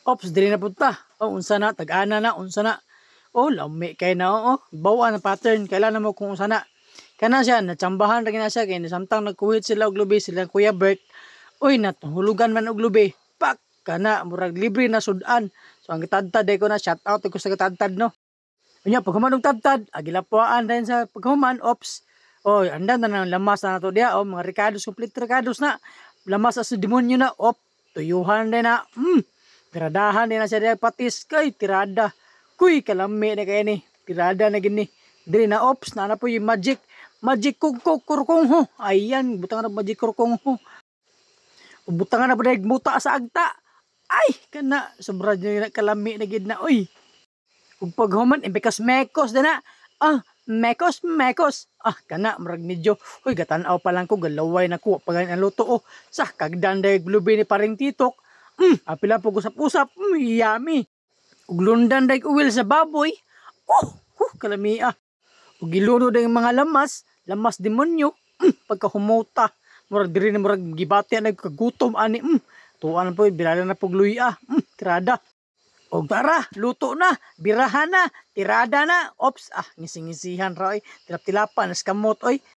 Ops, dili na punta. Oh, unsa na, tag-ana na, unsa na. Oh, lami kay na, oh. Bawa na pattern, kailan mo kung unsa na. Kana siya, natsambahan rin na siya, kaya samtang nagkuhit sila og lubi, sila Kuya Bert. Uy, natuhulugan man og lubi. Pak, kana, murag libre na sudan. So, ang kitadtad, ko na, shout out ko sa kitadtad, no. Unya, paghuman og tadtad, agilapuan din sa paghuman, ops. Oh, andan na ng lamas na nato diya, oh, mga recados, complete recados na. Lamas sa demonyo na, op, tuyuhan din na, tiradahan din na siya diya, patis, kay, tirada. Kuy, kalami na kayo ni, tirada na gini. Dili na, ops, na po yung magic kurkong ho. Ayan, butang na magic kurkong ho. Butang na po na muta sa agta. Ay, kana, sobra nyo kalami na gid na, uy. Kung paghuman, impekas mekos din na. Ah, mekos. Ah, kana, marag medyo. Uy, gatanaw pa lang ko, galaway na ko. Pag ang luto, oh. Sa kagdan dahil lubi ni paring titok. Apila po usap-usap. Yummy. Ug lundan dahil uwil sa baboy. Kalami ah. Ug giluno dahil mga lamas demonyo. Pagkahumuta. Murag diri na murag gibati na kagutom ani. Tuan po, bilala na po luya. Tirada. O tara, luto na, birahan na, tirada na. Ops, ngising-ngisihan ra oy. Tilap-tilapan, naskamot oy.